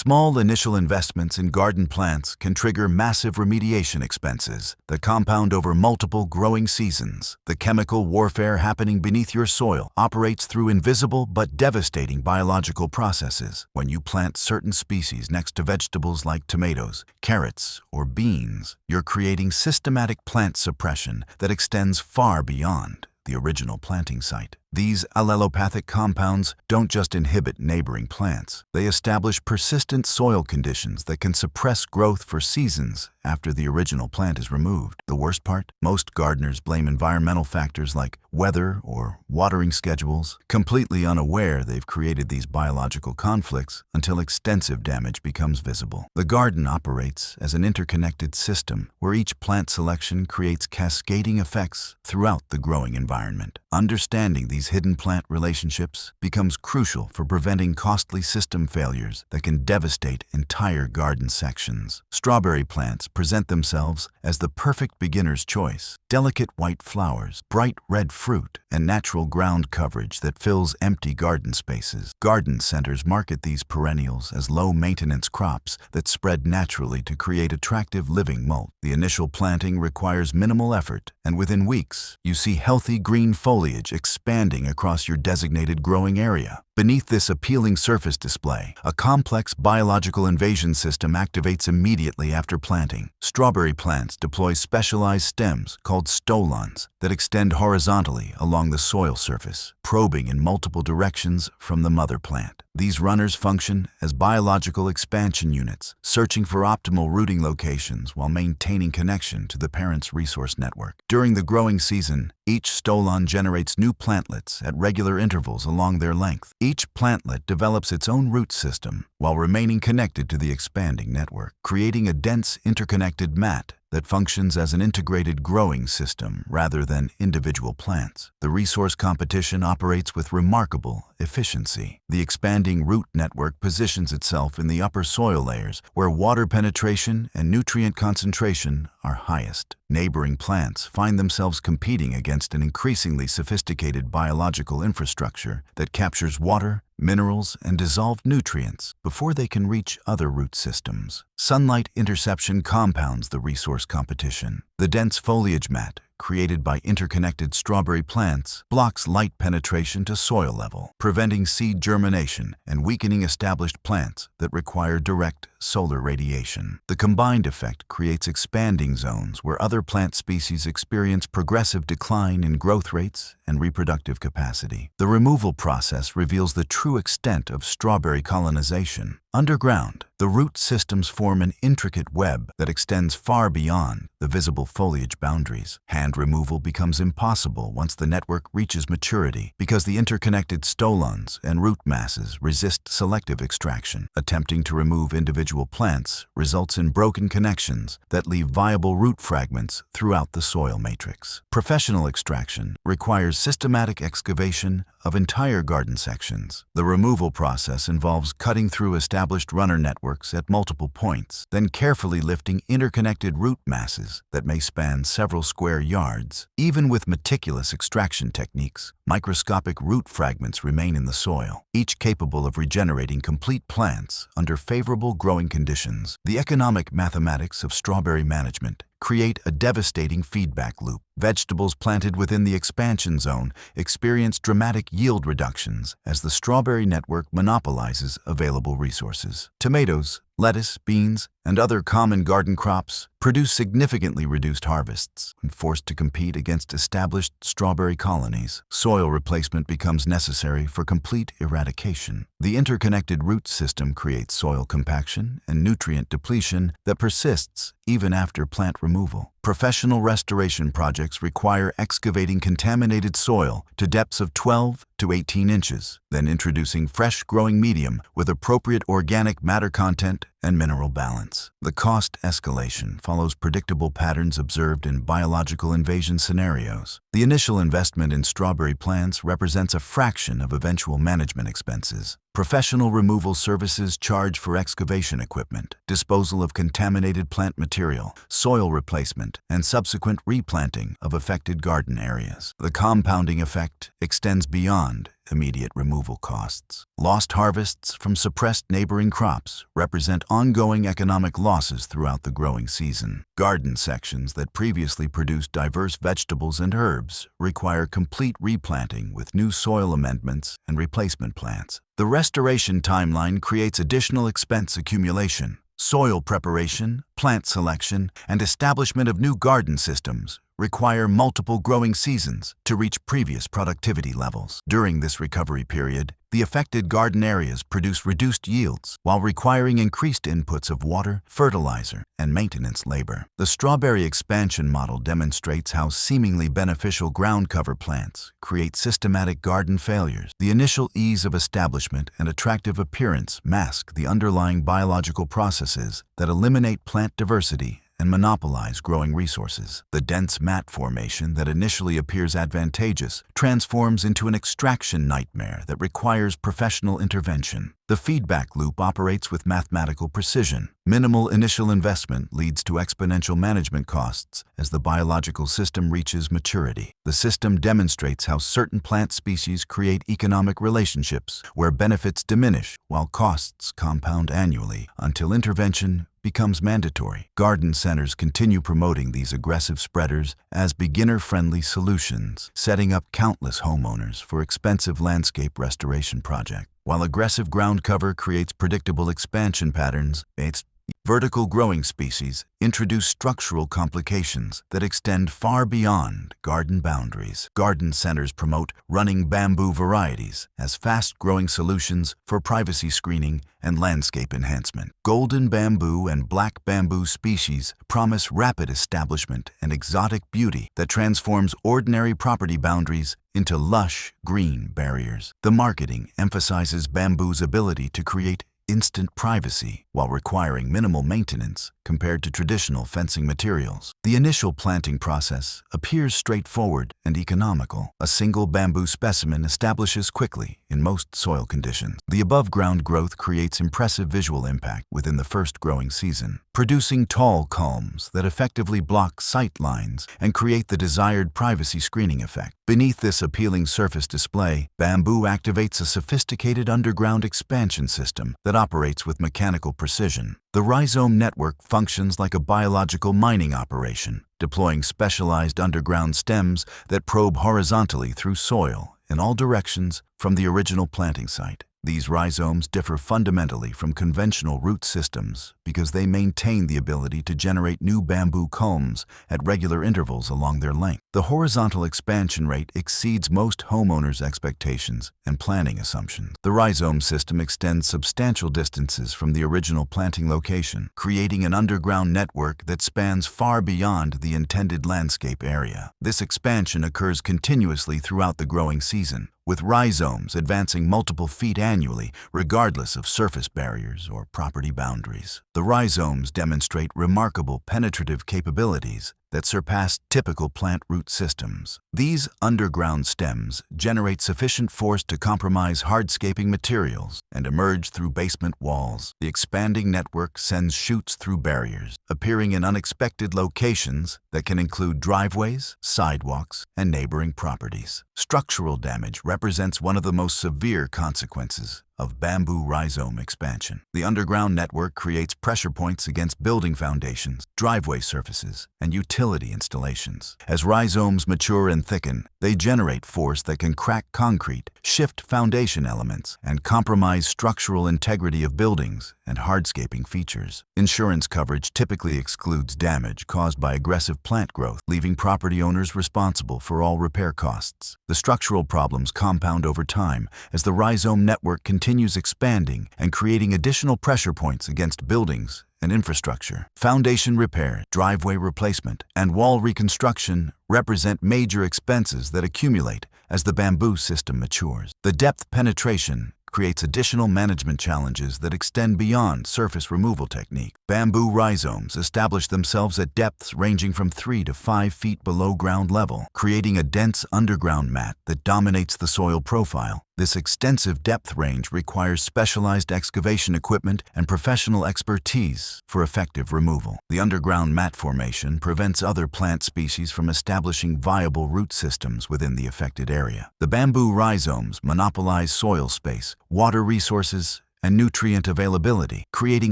Small initial investments in garden plants can trigger massive remediation expenses that compound over multiple growing seasons. The chemical warfare happening beneath your soil operates through invisible but devastating biological processes. When you plant certain species next to vegetables like tomatoes, carrots, or beans, you're creating systematic plant suppression that extends far beyond the original planting site. These allelopathic compounds don't just inhibit neighboring plants. They establish persistent soil conditions that can suppress growth for seasons after the original plant is removed. The worst part? Most gardeners blame environmental factors like weather or watering schedules, completely unaware they've created these biological conflicts until extensive damage becomes visible. The garden operates as an interconnected system where each plant selection creates cascading effects throughout the growing environment. Understanding these hidden plant relationships becomes crucial for preventing costly system failures that can devastate entire garden sections. Strawberry plants present themselves as the perfect beginner's choice. Delicate white flowers, bright red fruit, and natural ground coverage that fills empty garden spaces. Garden centers market these perennials as low-maintenance crops that spread naturally to create attractive living mulch. The initial planting requires minimal effort, and within weeks, you see healthy green foliage expanding across your designated growing area. Beneath this appealing surface display, a complex biological invasion system activates immediately after planting. Strawberry plants deploy specialized stems called stolons that extend horizontally along the soil surface, probing in multiple directions from the mother plant. These runners function as biological expansion units, searching for optimal rooting locations while maintaining connection to the parent's resource network. During the growing season, each stolon generates new plantlets at regular intervals along their length. Each plantlet develops its own root system while remaining connected to the expanding network, creating a dense interconnected mat that functions as an integrated growing system rather than individual plants. The resource competition operates with remarkable efficiency. The expanding root network positions itself in the upper soil layers where water penetration and nutrient concentration are highest. Neighboring plants find themselves competing against an increasingly sophisticated biological infrastructure that captures water, minerals, and dissolved nutrients before they can reach other root systems. Sunlight interception compounds the resource competition. The dense foliage mat, created by interconnected strawberry plants, blocks light penetration to soil level, preventing seed germination and weakening established plants that require direct solar radiation. The combined effect creates expanding zones where other plant species experience progressive decline in growth rates and reproductive capacity. The removal process reveals the true extent of strawberry colonization. Underground, the root systems form an intricate web that extends far beyond the visible foliage boundaries. Hand removal becomes impossible once the network reaches maturity because the interconnected stolons and root masses resist selective extraction. Attempting to remove individual plants results in broken connections that leave viable root fragments throughout the soil matrix. Professional extraction requires systematic excavation of entire garden sections. The removal process involves cutting through established runner networks at multiple points, then carefully lifting interconnected root masses that may span several square yards. Even with meticulous extraction techniques, microscopic root fragments remain in the soil, each capable of regenerating complete plants under favorable growing conditions. The economic mathematics of strawberry management create a devastating feedback loop. Vegetables planted within the expansion zone experience dramatic yield reductions as the strawberry network monopolizes available resources. Tomatoes, lettuce, beans, and other common garden crops produce significantly reduced harvests when forced to compete against established strawberry colonies. Soil replacement becomes necessary for complete eradication. The interconnected root system creates soil compaction and nutrient depletion that persists even after plant removal. Professional restoration projects require excavating contaminated soil to depths of 12 to 18 inches, then introducing fresh growing medium with appropriate organic matter content and mineral balance. The cost escalation follows predictable patterns observed in biological invasion scenarios. The initial investment in strawberry plants represents a fraction of eventual management expenses. Professional removal services charge for excavation equipment, disposal of contaminated plant material, soil replacement, and subsequent replanting of affected garden areas. The compounding effect extends beyond beyond immediate removal costs. Lost harvests from suppressed neighboring crops represent ongoing economic losses throughout the growing season. Garden sections that previously produced diverse vegetables and herbs require complete replanting with new soil amendments and replacement plants. The restoration timeline creates additional expense accumulation. Soil preparation, plant selection, and establishment of new garden systems require multiple growing seasons to reach previous productivity levels. During this recovery period, the affected garden areas produce reduced yields while requiring increased inputs of water, fertilizer, and maintenance labor. The strawberry expansion model demonstrates how seemingly beneficial ground cover plants create systematic garden failures. The initial ease of establishment and attractive appearance mask the underlying biological processes that eliminate plant diversity and monopolize growing resources. The dense mat formation that initially appears advantageous transforms into an extraction nightmare that requires professional intervention. The feedback loop operates with mathematical precision. Minimal initial investment leads to exponential management costs as the biological system reaches maturity. The system demonstrates how certain plant species create economic relationships where benefits diminish while costs compound annually until intervention becomes mandatory. Garden centers continue promoting these aggressive spreaders as beginner-friendly solutions, setting up countless homeowners for expensive landscape restoration projects. While aggressive ground cover creates predictable expansion patterns, its vertical growing species introduce structural complications that extend far beyond garden boundaries. Garden centers promote running bamboo varieties as fast-growing solutions for privacy screening and landscape enhancement. Golden bamboo and black bamboo species promise rapid establishment and exotic beauty that transforms ordinary property boundaries into lush green barriers. The marketing emphasizes bamboo's ability to create instant privacy while requiring minimal maintenance compared to traditional fencing materials. The initial planting process appears straightforward and economical. A single bamboo specimen establishes quickly in most soil conditions. The above-ground growth creates impressive visual impact within the first growing season, producing tall culms that effectively block sight lines and create the desired privacy screening effect. Beneath this appealing surface display, bamboo activates a sophisticated underground expansion system that operates with mechanical precision. The rhizome network functions like a biological mining operation, deploying specialized underground stems that probe horizontally through soil in all directions from the original planting site. These rhizomes differ fundamentally from conventional root systems because they maintain the ability to generate new bamboo culms at regular intervals along their length. The horizontal expansion rate exceeds most homeowners' expectations and planning assumptions. The rhizome system extends substantial distances from the original planting location, creating an underground network that spans far beyond the intended landscape area. This expansion occurs continuously throughout the growing season, with rhizomes advancing multiple feet annually, regardless of surface barriers or property boundaries. The rhizomes demonstrate remarkable penetrative capabilities that surpass typical plant root systems. These underground stems generate sufficient force to compromise hardscaping materials and emerge through basement walls. The expanding network sends shoots through barriers, appearing in unexpected locations that can include driveways, sidewalks, and neighboring properties. Structural damage represents one of the most severe consequences of bamboo rhizome expansion. The underground network creates pressure points against building foundations, driveway surfaces, and utility installations. As rhizomes mature and thicken, they generate force that can crack concrete, shift foundation elements, and compromise structural integrity of buildings and hardscaping features. Insurance coverage typically excludes damage caused by aggressive plant growth, leaving property owners responsible for all repair costs. The structural problems compound over time as the rhizome network continues expanding and creating additional pressure points against buildings and infrastructure. Foundation repair, driveway replacement, and wall reconstruction represent major expenses that accumulate as the bamboo system matures. The depth penetration creates additional management challenges that extend beyond surface removal technique. Bamboo rhizomes establish themselves at depths ranging from 3 to 5 feet below ground level, creating a dense underground mat that dominates the soil profile. This extensive depth range requires specialized excavation equipment and professional expertise for effective removal. The underground mat formation prevents other plant species from establishing viable root systems within the affected area. The bamboo rhizomes monopolize soil space, water resources, and nutrient availability, creating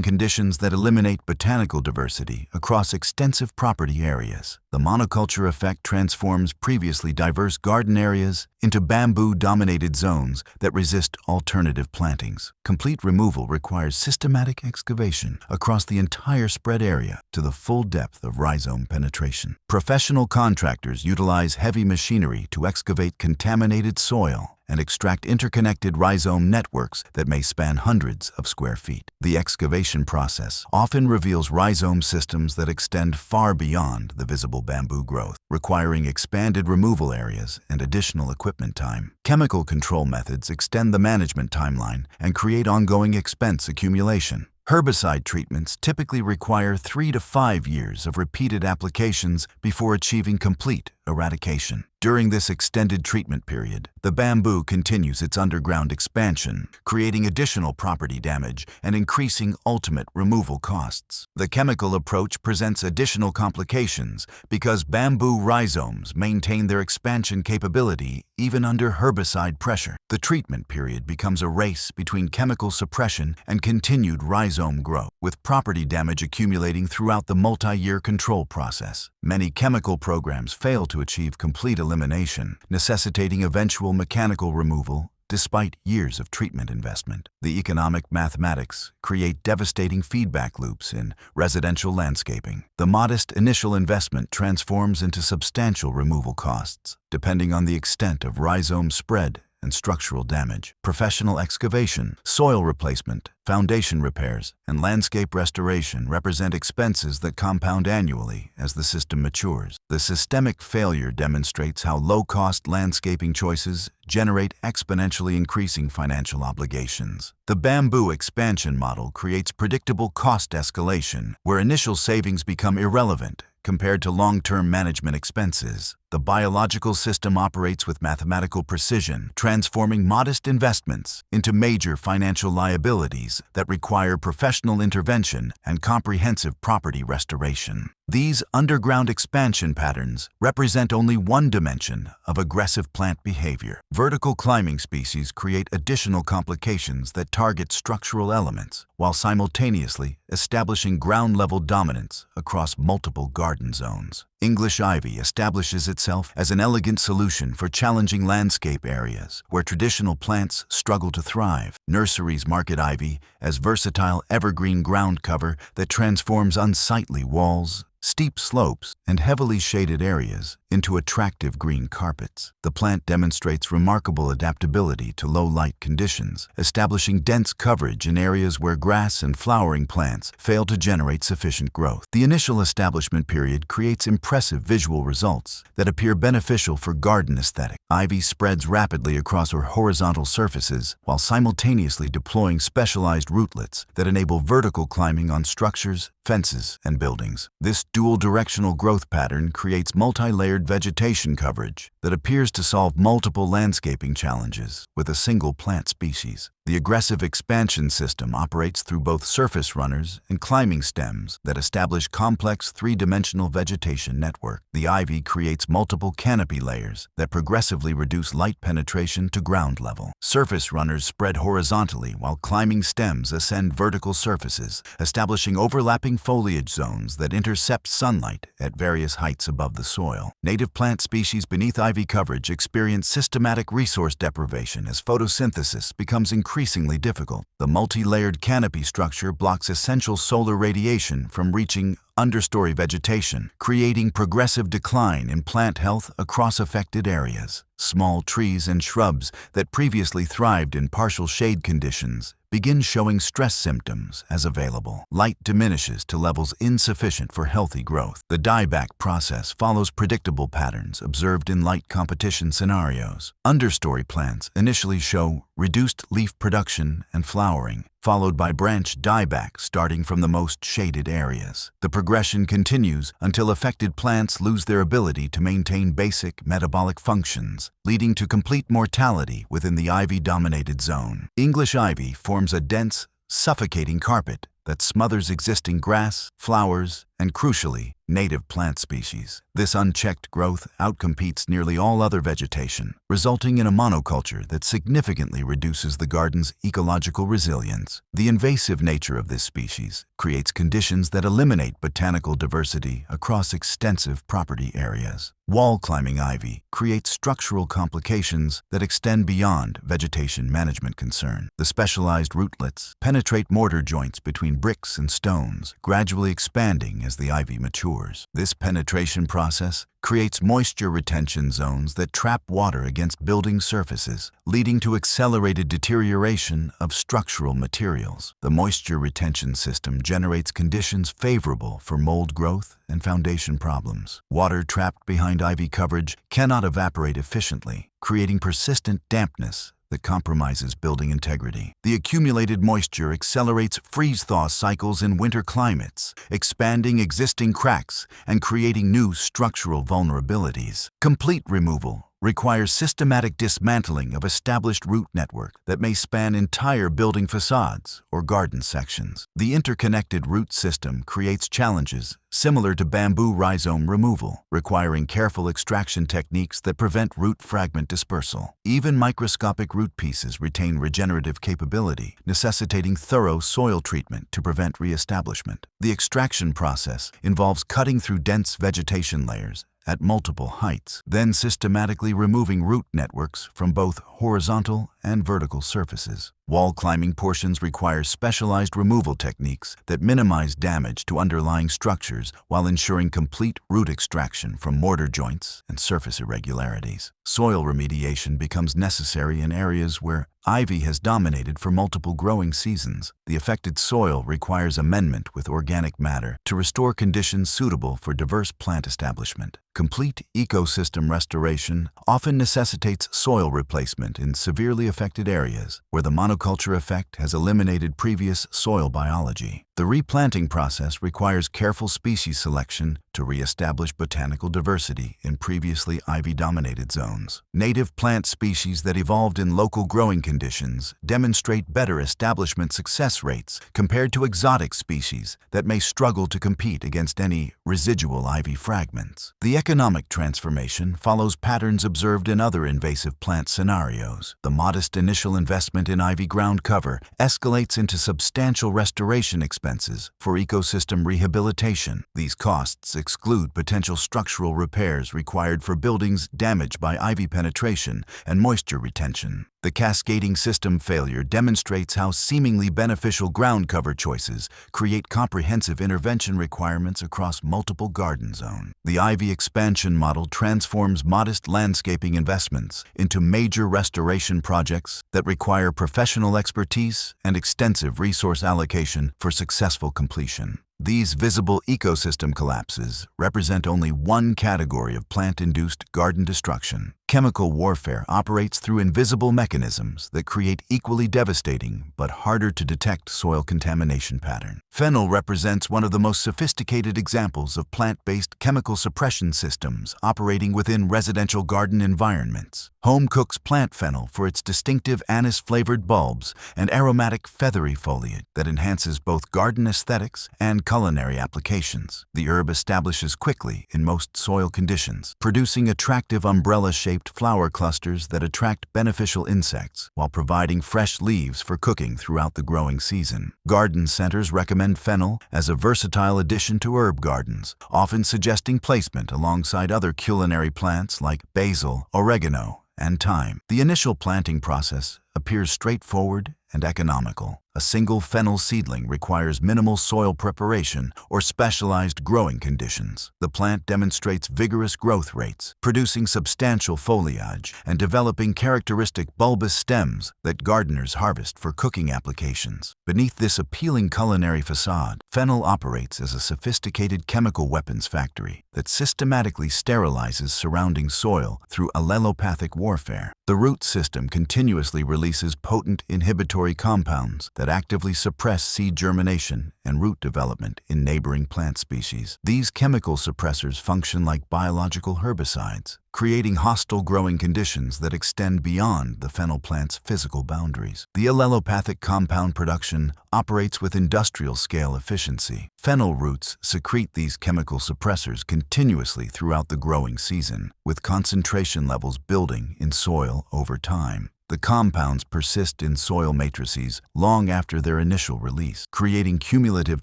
conditions that eliminate botanical diversity across extensive property areas. The monoculture effect transforms previously diverse garden areas into bamboo-dominated zones that resist alternative plantings. Complete removal requires systematic excavation across the entire spread area to the full depth of rhizome penetration. Professional contractors utilize heavy machinery to excavate contaminated soil and extract interconnected rhizome networks that may span hundreds of square feet. The excavation process often reveals rhizome systems that extend far beyond the visible bamboo growth, requiring expanded removal areas and additional equipment time. Chemical control methods extend the management timeline and create ongoing expense accumulation. Herbicide treatments typically require 3 to 5 years of repeated applications before achieving complete eradication. During this extended treatment period, the bamboo continues its underground expansion, creating additional property damage and increasing ultimate removal costs. The chemical approach presents additional complications because bamboo rhizomes maintain their expansion capability even under herbicide pressure. The treatment period becomes a race between chemical suppression and continued rhizome growth, with property damage accumulating throughout the multi-year control process. Many chemical programs fail to achieve complete elimination, necessitating eventual mechanical removal despite years of treatment investment. The economic mathematics create devastating feedback loops in residential landscaping. The modest initial investment transforms into substantial removal costs, depending on the extent of rhizome spread and structural damage. Professional excavation, soil replacement, foundation repairs, and landscape restoration represent expenses that compound annually as the system matures. The systemic failure demonstrates how low-cost landscaping choices generate exponentially increasing financial obligations. The bamboo expansion model creates predictable cost escalation, where initial savings become irrelevant compared to long-term management expenses. The biological system operates with mathematical precision, transforming modest investments into major financial liabilities that require professional intervention and comprehensive property restoration. These underground expansion patterns represent only one dimension of aggressive plant behavior. Vertical climbing species create additional complications that target structural elements, while simultaneously establishing ground-level dominance across multiple garden zones. English ivy establishes itself as an elegant solution for challenging landscape areas where traditional plants struggle to thrive. Nurseries market ivy as versatile evergreen ground cover that transforms unsightly walls, steep slopes, and heavily shaded areas into attractive green carpets. The plant demonstrates remarkable adaptability to low-light conditions, establishing dense coverage in areas where grass and flowering plants fail to generate sufficient growth. The initial establishment period creates impressive visual results that appear beneficial for garden aesthetic. Ivy spreads rapidly across her horizontal surfaces while simultaneously deploying specialized rootlets that enable vertical climbing on structures, fences, and buildings. This dual-directional growth pattern creates multi-layered vegetation coverage that appears to solve multiple landscaping challenges with a single plant species. The aggressive expansion system operates through both surface runners and climbing stems that establish complex three-dimensional vegetation network. The ivy creates multiple canopy layers that progressively reduce light penetration to ground level. Surface runners spread horizontally while climbing stems ascend vertical surfaces, establishing overlapping foliage zones that intercept sunlight at various heights above the soil. Native plant species beneath ivy coverage experience systematic resource deprivation as photosynthesis becomes increasingly difficult. The multi-layered canopy structure blocks essential solar radiation from reaching understory vegetation, creating progressive decline in plant health across affected areas. Small trees and shrubs that previously thrived in partial shade conditions begin showing stress symptoms as available. Light diminishes to levels insufficient for healthy growth. The dieback process follows predictable patterns observed in light competition scenarios. Understory plants initially show reduced leaf production and flowering, followed by branch dieback starting from the most shaded areas. The progression continues until affected plants lose their ability to maintain basic metabolic functions, leading to complete mortality within the ivy-dominated zone. English ivy forms a dense, suffocating carpet that smothers existing grass, flowers, and crucially, native plant species. This unchecked growth outcompetes nearly all other vegetation, resulting in a monoculture that significantly reduces the garden's ecological resilience. The invasive nature of this species creates conditions that eliminate botanical diversity across extensive property areas. Wall-climbing ivy creates structural complications that extend beyond vegetation management concern. The specialized rootlets penetrate mortar joints between bricks and stones, gradually expanding as the ivy matures. This penetration process creates moisture retention zones that trap water against building surfaces, leading to accelerated deterioration of structural materials. The moisture retention system generates conditions favorable for mold growth and foundation problems. Water trapped behind ivy coverage cannot evaporate efficiently, creating persistent dampness that compromises building integrity. The accumulated moisture accelerates freeze-thaw cycles in winter climates, expanding existing cracks and creating new structural vulnerabilities. Complete removal requires systematic dismantling of established root network that may span entire building facades or garden sections. The interconnected root system creates challenges similar to bamboo rhizome removal, requiring careful extraction techniques that prevent root fragment dispersal. Even microscopic root pieces retain regenerative capability, necessitating thorough soil treatment to prevent reestablishment. The extraction process involves cutting through dense vegetation layers at multiple heights, then systematically removing root networks from both horizontal and vertical surfaces. Wall climbing portions require specialized removal techniques that minimize damage to underlying structures while ensuring complete root extraction from mortar joints and surface irregularities. Soil remediation becomes necessary in areas where ivy has dominated for multiple growing seasons. The affected soil requires amendment with organic matter to restore conditions suitable for diverse plant establishment. Complete ecosystem restoration often necessitates soil replacement in severely affected areas where the monoculture effect has eliminated previous soil biology. The replanting process requires careful species selection to reestablish botanical diversity in previously ivy-dominated zones. Native plant species that evolved in local growing conditions demonstrate better establishment success rates compared to exotic species that may struggle to compete against any residual ivy fragments. The economic transformation follows patterns observed in other invasive plant scenarios. The modest initial investment in ivy ground cover escalates into substantial restoration expenses for ecosystem rehabilitation. These costs exclude potential structural repairs required for buildings damaged by ivy penetration and moisture retention. The cascading system failure demonstrates how seemingly beneficial ground cover choices create comprehensive intervention requirements across multiple garden zones. The ivy expansion model transforms modest landscaping investments into major restoration projects that require professional expertise and extensive resource allocation for successful completion. These visible ecosystem collapses represent only one category of plant-induced garden destruction. Chemical warfare operates through invisible mechanisms that create equally devastating but harder to detect soil contamination pattern. Fennel represents one of the most sophisticated examples of plant-based chemical suppression systems operating within residential garden environments. Home cooks plant fennel for its distinctive anise-flavored bulbs and aromatic feathery foliage that enhances both garden aesthetics and culinary applications. The herb establishes quickly in most soil conditions, producing attractive umbrella-shaped flower clusters that attract beneficial insects while providing fresh leaves for cooking throughout the growing season. Garden centers recommend fennel as a versatile addition to herb gardens, often suggesting placement alongside other culinary plants like basil, oregano, and thyme. The initial planting process appears straightforward and economical. A single fennel seedling requires minimal soil preparation or specialized growing conditions. The plant demonstrates vigorous growth rates, producing substantial foliage and developing characteristic bulbous stems that gardeners harvest for cooking applications. Beneath this appealing culinary facade, fennel operates as a sophisticated chemical weapons factory that systematically sterilizes surrounding soil through allelopathic warfare. The root system continuously releases releases potent inhibitory compounds that actively suppress seed germination and root development in neighboring plant species. These chemical suppressors function like biological herbicides, creating hostile growing conditions that extend beyond the fennel plant's physical boundaries. The allelopathic compound production operates with industrial-scale efficiency. Fennel roots secrete these chemical suppressors continuously throughout the growing season, with concentration levels building in soil over time. The compounds persist in soil matrices long after their initial release, creating cumulative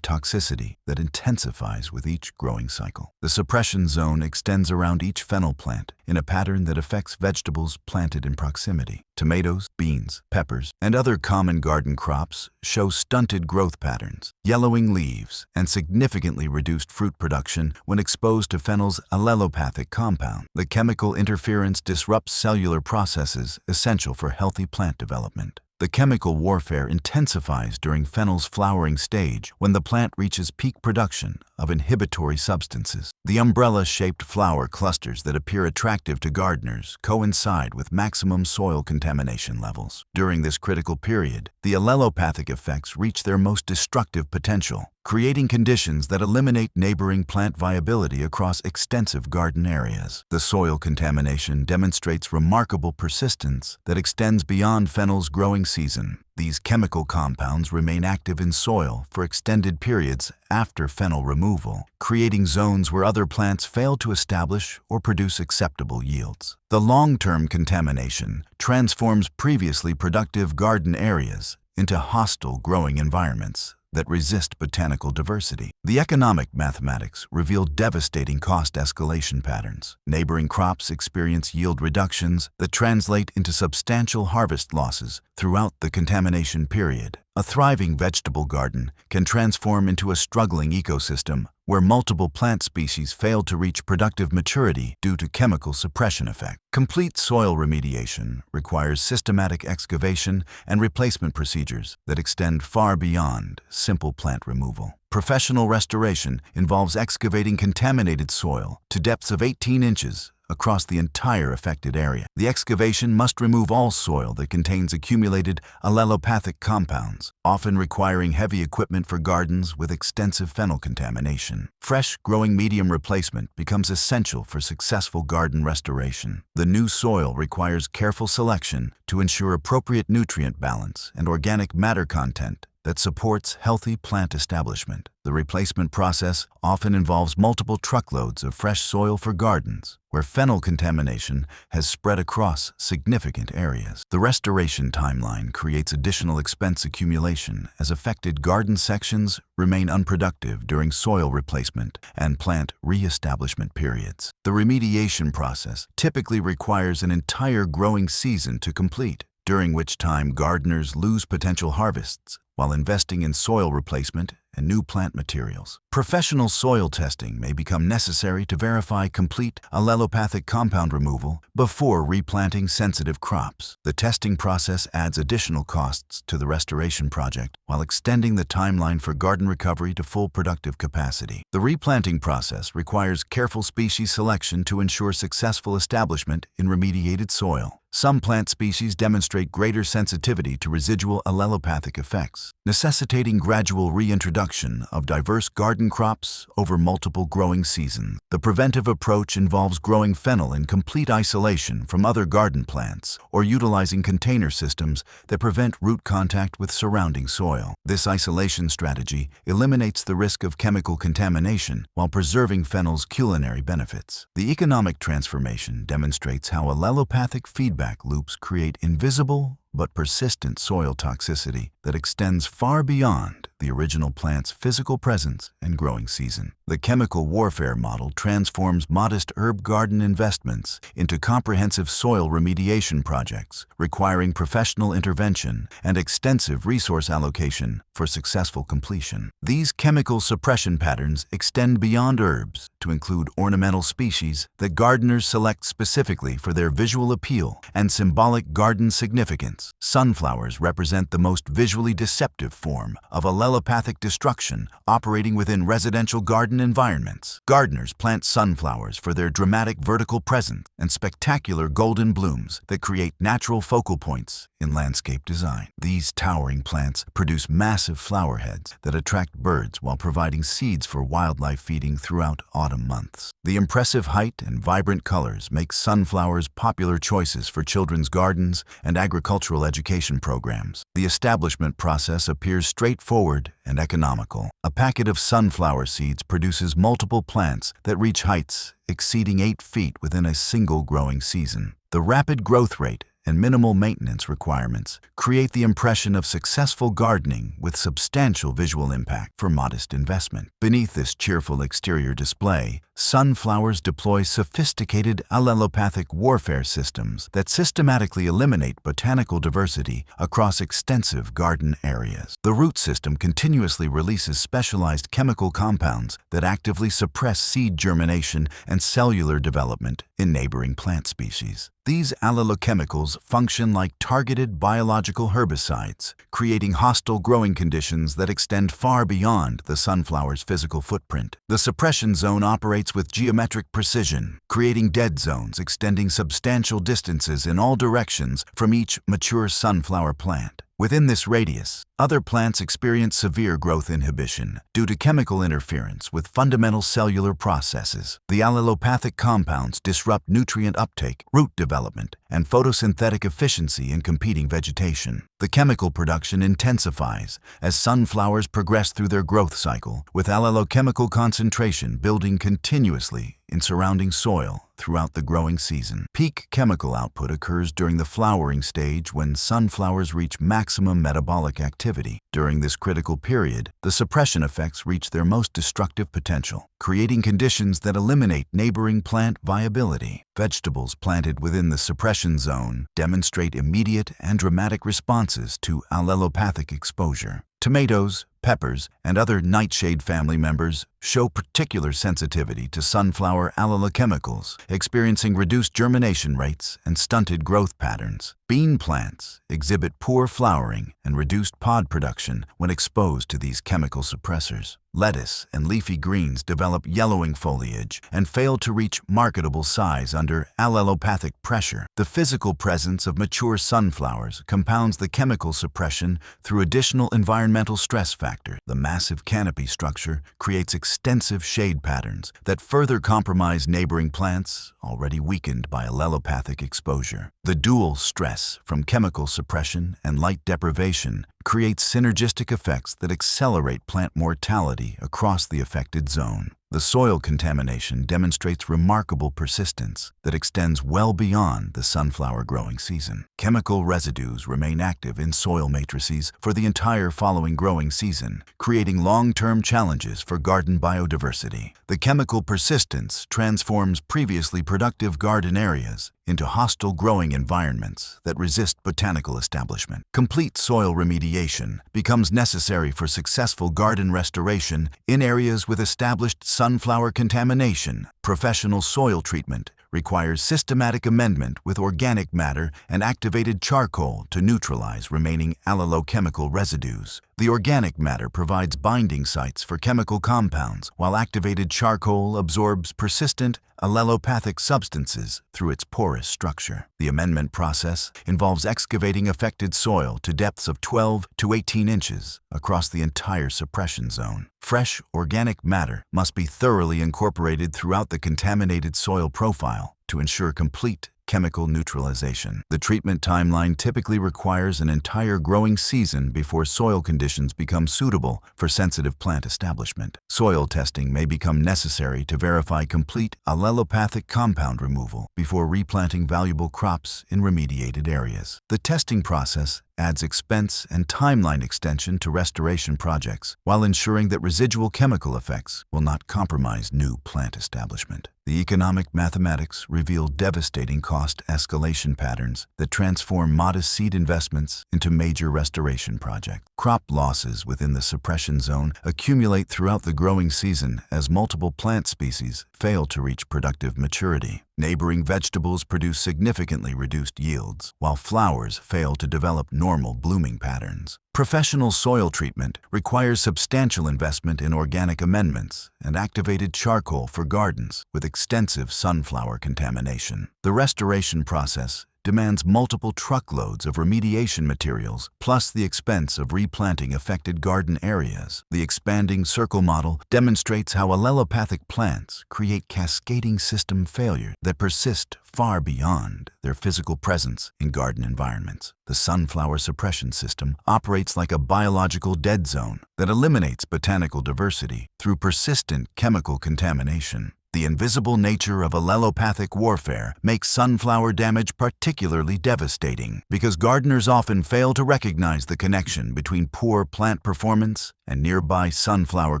toxicity that intensifies with each growing cycle. The suppression zone extends around each fennel plant in a pattern that affects vegetables planted in proximity. Tomatoes, beans, peppers, and other common garden crops show stunted growth patterns, yellowing leaves, and significantly reduced fruit production when exposed to fennel's allelopathic compound. The chemical interference disrupts cellular processes essential for healthy plant development. The chemical warfare intensifies during fennel's flowering stage when the plant reaches peak production of inhibitory substances. The umbrella-shaped flower clusters that appear attractive to gardeners coincide with maximum soil contamination levels. During this critical period, the allelopathic effects reach their most destructive potential, creating conditions that eliminate neighboring plant viability across extensive garden areas. The soil contamination demonstrates remarkable persistence that extends beyond fennel's growing season. These chemical compounds remain active in soil for extended periods after fennel removal, creating zones where other plants fail to establish or produce acceptable yields. The long-term contamination transforms previously productive garden areas into hostile growing environments that resist botanical diversity. The economic mathematics reveal devastating cost escalation patterns. Neighboring crops experience yield reductions that translate into substantial harvest losses throughout the contamination period. A thriving vegetable garden can transform into a struggling ecosystem where multiple plant species fail to reach productive maturity due to chemical suppression effect. Complete soil remediation requires systematic excavation and replacement procedures that extend far beyond simple plant removal. Professional restoration involves excavating contaminated soil to depths of 18 inches across the entire affected area. The excavation must remove all soil that contains accumulated allelopathic compounds, often requiring heavy equipment for gardens with extensive fennel contamination. Fresh growing medium replacement becomes essential for successful garden restoration. The new soil requires careful selection to ensure appropriate nutrient balance and organic matter content that supports healthy plant establishment. The replacement process often involves multiple truckloads of fresh soil for gardens where fennel contamination has spread across significant areas. The restoration timeline creates additional expense accumulation as affected garden sections remain unproductive during soil replacement and plant re-establishment periods. The remediation process typically requires an entire growing season to complete, during which time gardeners lose potential harvests while investing in soil replacement and new plant materials. Professional soil testing may become necessary to verify complete allelopathic compound removal before replanting sensitive crops. The testing process adds additional costs to the restoration project while extending the timeline for garden recovery to full productive capacity. The replanting process requires careful species selection to ensure successful establishment in remediated soil. Some plant species demonstrate greater sensitivity to residual allelopathic effects, necessitating gradual reintroduction of diverse garden crops over multiple growing seasons. The preventive approach involves growing fennel in complete isolation from other garden plants or utilizing container systems that prevent root contact with surrounding soil. This isolation strategy eliminates the risk of chemical contamination while preserving fennel's culinary benefits. The economic transformation demonstrates how allelopathic feedback loops create invisible but persistent soil toxicity that extends far beyond the original plant's physical presence and growing season. The chemical warfare model transforms modest herb garden investments into comprehensive soil remediation projects, requiring professional intervention and extensive resource allocation for successful completion. These chemical suppression patterns extend beyond herbs to include ornamental species that gardeners select specifically for their visual appeal and symbolic garden significance. Sunflowers represent the most visually visually deceptive form of allelopathic destruction operating within residential garden environments. Gardeners plant sunflowers for their dramatic vertical presence and spectacular golden blooms that create natural focal points in landscape design. These towering plants produce massive flower heads that attract birds while providing seeds for wildlife feeding throughout autumn months. The impressive height and vibrant colors make sunflowers popular choices for children's gardens and agricultural education programs. The establishment process appears straightforward and economical. A packet of sunflower seeds produces multiple plants that reach heights exceeding 8 feet within a single growing season. The rapid growth rate and minimal maintenance requirements create the impression of successful gardening with substantial visual impact for modest investment. Beneath this cheerful exterior display, sunflowers deploy sophisticated allelopathic warfare systems that systematically eliminate botanical diversity across extensive garden areas. The root system continuously releases specialized chemical compounds that actively suppress seed germination and cellular development in neighboring plant species. These allelochemicals function like targeted biological herbicides, creating hostile growing conditions that extend far beyond the sunflower's physical footprint. The suppression zone operates with geometric precision, creating dead zones extending substantial distances in all directions from each mature sunflower plant. Within this radius, other plants experience severe growth inhibition due to chemical interference with fundamental cellular processes. The allelopathic compounds disrupt nutrient uptake, root development, and photosynthetic efficiency in competing vegetation. The chemical production intensifies as sunflowers progress through their growth cycle, with allelochemical concentration building continuously in surrounding soil throughout the growing season. Peak chemical output occurs during the flowering stage when sunflowers reach maximum metabolic activity. During this critical period, the suppression effects reach their most destructive potential, creating conditions that eliminate neighboring plant viability. Vegetables planted within the suppression zone demonstrate immediate and dramatic responses to allelopathic exposure. Tomatoes, peppers, and other nightshade family members show particular sensitivity to sunflower allelochemicals, experiencing reduced germination rates and stunted growth patterns. Bean plants exhibit poor flowering and reduced pod production when exposed to these chemical suppressors. Lettuce and leafy greens develop yellowing foliage and fail to reach marketable size under allelopathic pressure. The physical presence of mature sunflowers compounds the chemical suppression through additional environmental stress factors. The massive canopy structure creates extensive shade patterns that further compromise neighboring plants already weakened by allelopathic exposure. The dual stress from chemical suppression and light deprivation creates synergistic effects that accelerate plant mortality across the affected zone. The soil contamination demonstrates remarkable persistence that extends well beyond the sunflower growing season. Chemical residues remain active in soil matrices for the entire following growing season, creating long-term challenges for garden biodiversity. The chemical persistence transforms previously productive garden areas into hostile growing environments that resist botanical establishment. Complete soil remediation becomes necessary for successful garden restoration in areas with established sunflower contamination. Professional soil treatment requires systematic amendment with organic matter and activated charcoal to neutralize remaining allelochemical residues. The organic matter provides binding sites for chemical compounds, while activated charcoal absorbs persistent allelopathic substances through its porous structure. The amendment process involves excavating affected soil to depths of 12 to 18 inches across the entire suppression zone. Fresh organic matter must be thoroughly incorporated throughout the contaminated soil profile to ensure complete chemical neutralization. The treatment timeline typically requires an entire growing season before soil conditions become suitable for sensitive plant establishment. Soil testing may become necessary to verify complete allelopathic compound removal before replanting valuable crops in remediated areas. The testing process adds expense and timeline extension to restoration projects, while ensuring that residual chemical effects will not compromise new plant establishment. The economic mathematics reveal devastating cost escalation patterns that transform modest seed investments into major restoration projects. Crop losses within the suppression zone accumulate throughout the growing season as multiple plant species fail to reach productive maturity. Neighboring vegetables produce significantly reduced yields, while flowers fail to develop normal blooming patterns. Professional soil treatment requires substantial investment in organic amendments and activated charcoal for gardens with extensive sunflower contamination. The restoration process demands multiple truckloads of remediation materials, plus the expense of replanting affected garden areas. The expanding circle model demonstrates how allelopathic plants create cascading system failure that persist far beyond their physical presence in garden environments. The sunflower suppression system operates like a biological dead zone that eliminates botanical diversity through persistent chemical contamination. The invisible nature of allelopathic warfare makes sunflower damage particularly devastating because gardeners often fail to recognize the connection between poor plant performance and nearby sunflower